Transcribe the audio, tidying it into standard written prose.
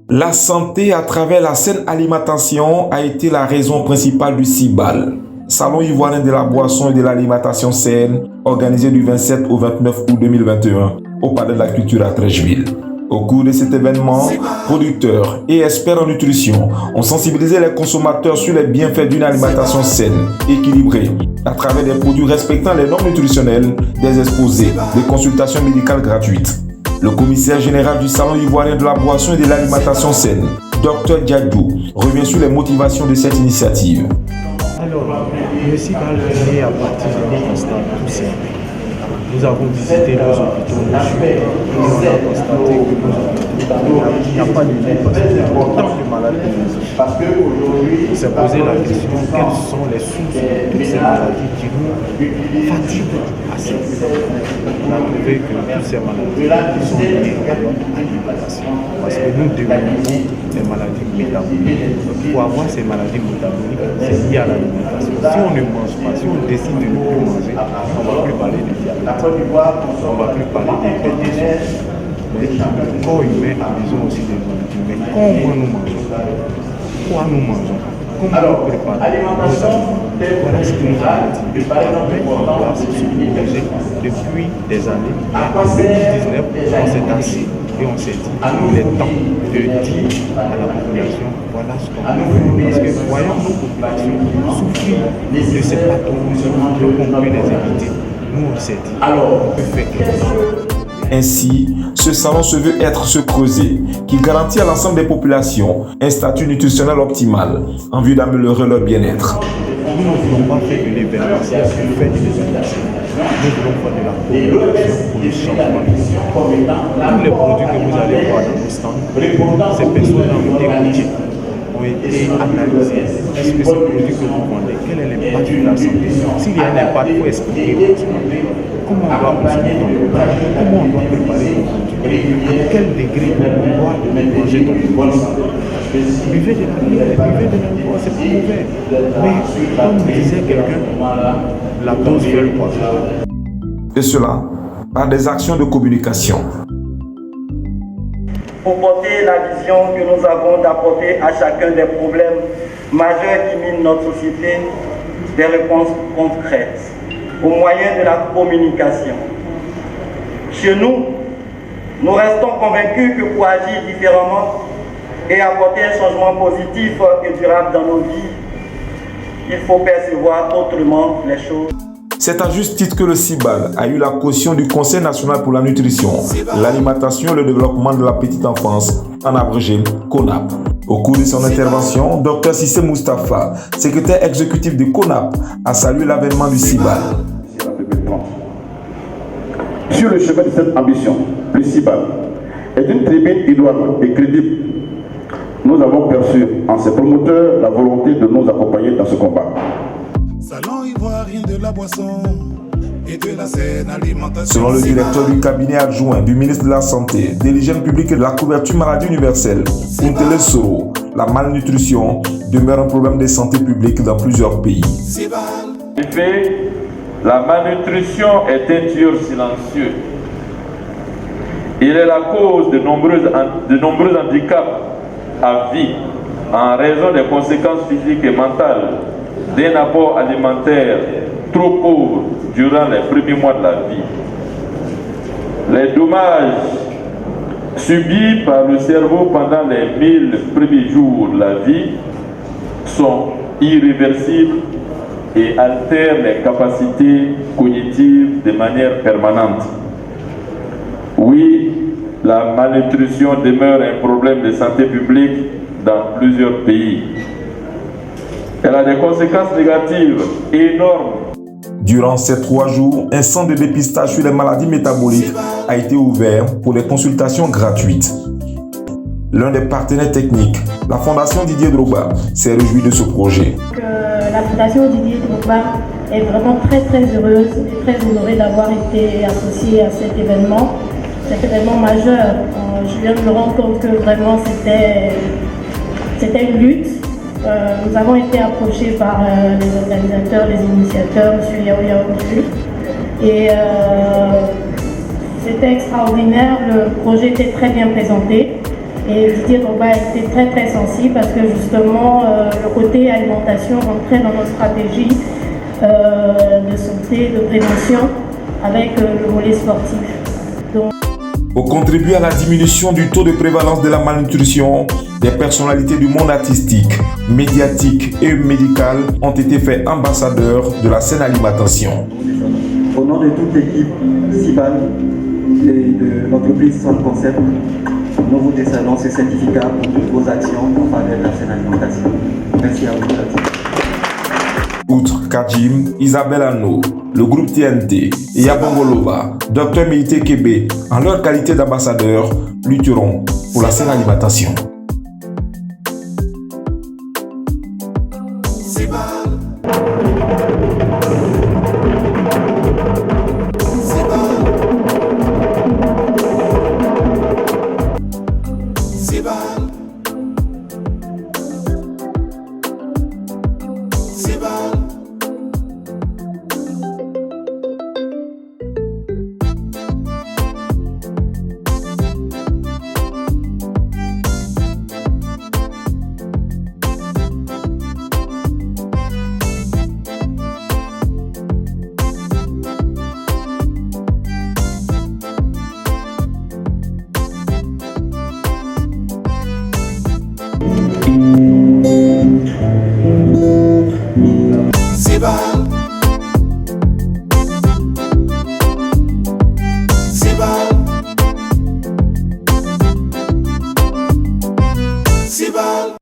La santé à travers la saine alimentation a été la raison principale du CIBAL, Salon ivoirien de la boisson et de l'alimentation saine, organisé du 27 au 29 août 2021 au Palais de la Culture à Treichville. Au cours de cet événement, producteurs et experts en nutrition ont sensibilisé les consommateurs sur les bienfaits d'une alimentation saine, équilibrée, à travers des produits respectant les normes nutritionnelles, des exposés, des consultations médicales gratuites. Le commissaire général du Salon ivoirien de la boisson et de l'alimentation saine, Dr Diadou, revient sur les motivations de cette initiative. Alors, le CIBAL est à partir de constat tout simple. Nous avons visité nos hôpitaux et on a constaté que il n'y a pas de lit parce qu'il y a autant de maladies. On s'est posé la question, quelles sont les sources de toutes ces maladies qui nous fatiguent assez. On a trouvé que toutes ces maladies sont liées à notre alimentation. Parce que nous développons des maladies métaboliques. Donc, pour avoir ces maladies métaboliques, c'est lié à l'alimentation. Si on ne mange pas, si on décide de ne plus manger, on ne va plus parler de diabète. On ne va plus parler d'hypertension. Mais le corps humain a besoin aussi de nourriture. Mais comment nous mangeons? Quoi nous mangeons? Comment nous préparons nos aliments? Voilà ce que nous avons dit. On doit se protéger depuis des années. En 2019, on s'est assis et on s'est dit il est temps de dire à la population voilà ce qu'on veut. Parce que voyons nos populations souffrir de ces pathologies, donc on peut les éviter. Nous on s'est dit on peut faire quelque chose. Ainsi, ce salon se veut être ce creuset qui garantit à l'ensemble des populations un statut nutritionnel optimal en vue d'améliorer leur bien-être. Nous ne voulons pas faire de l'événementiel pour faire de l'événementiel. Nous voulons faire de la communication pour le changement de vie. Tous les produits que vous allez voir dans nos stands, ces personnes ont été écoutées, ont été analysées. Est-ce que ce produit que vous vendez, quel est l'impact sur la santé? S'il y a un impact, il faut expliquer aux consommateurs comment on doit consommer ton produit, comment on doit préparer ton produit, à quel degré on doit manger ton produit. Buvez de l'alcool, c'est pas mauvais. Mais comme disait quelqu'un, la dose fait le poison. Et cela par des actions de communication. Pour porter la vision que nous avons d'apporter à chacun des problèmes majeurs qui minent notre société, des réponses concrètes au moyen de la communication. Chez nous, nous restons convaincus que pour agir différemment et apporter un changement positif et durable dans nos vies, il faut percevoir autrement les choses. C'est à juste titre que le CIBAL a eu la caution du Conseil national pour la nutrition, l'alimentation et le développement de la petite enfance, en abrégé CONAP. Au cours de son intervention, Dr Sissé Moustapha, secrétaire exécutif de CONAP, a salué l'avènement du CIBAL. Sur le chemin de cette ambition, le CIBAL est une tribune idoine et crédible. Nous avons perçu en ses promoteurs la volonté de nous accompagner dans ce combat. Salon ivoirien de la boisson et de la saine alimentation. Selon le directeur du cabinet adjoint du ministre de la Santé, de l'Hygiène publique et de la couverture maladie universelle, Untele Soro, la malnutrition demeure un problème de santé publique dans plusieurs pays. En effet, la malnutrition est un tueur silencieux. Il est la cause de nombreux handicaps à vie en raison des conséquences physiques et mentales d'un apport alimentaire trop pauvre durant les premiers mois de la vie. Les dommages subis par le cerveau pendant les 1000 premiers jours de la vie sont irréversibles et altèrent les capacités cognitives de manière permanente. Oui, la malnutrition demeure un problème de santé publique dans plusieurs pays. Elle a des conséquences négatives énormes. Durant ces 3 jours, un centre de dépistage sur les maladies métaboliques a été ouvert pour les consultations gratuites. L'un des partenaires techniques, la Fondation Didier Drogba, s'est réjoui de ce projet. La Fondation Didier Drogba est vraiment très heureuse et très honorée d'avoir été associée à cet événement majeur. Je viens de me rendre compte que vraiment c'était une lutte. Nous avons été approchés par les organisateurs, les initiateurs, M. Yao Yao. Et c'était extraordinaire, le projet était très bien présenté. Et Didier Drogba a été très très sensible parce que justement le côté alimentation rentrait dans notre stratégie de santé, de prévention avec le volet sportif. Donc, pour contribuer à la diminution du taux de prévalence de la malnutrition, des personnalités du monde artistique, médiatique et médical ont été faits ambassadeurs de la saine alimentation. Au nom de toute l'équipe CIBAL et de l'entreprise Sun Concept, nous vous décernons ce certificat pour toutes vos actions en faveur de la saine alimentation. Merci à vous. Outre Kajim, Isabelle Anno, le groupe TNT et Yabongoloba, Dr Milité Kébé, en leur qualité d'ambassadeurs, lutteront pour la saine alimentation. Sibal.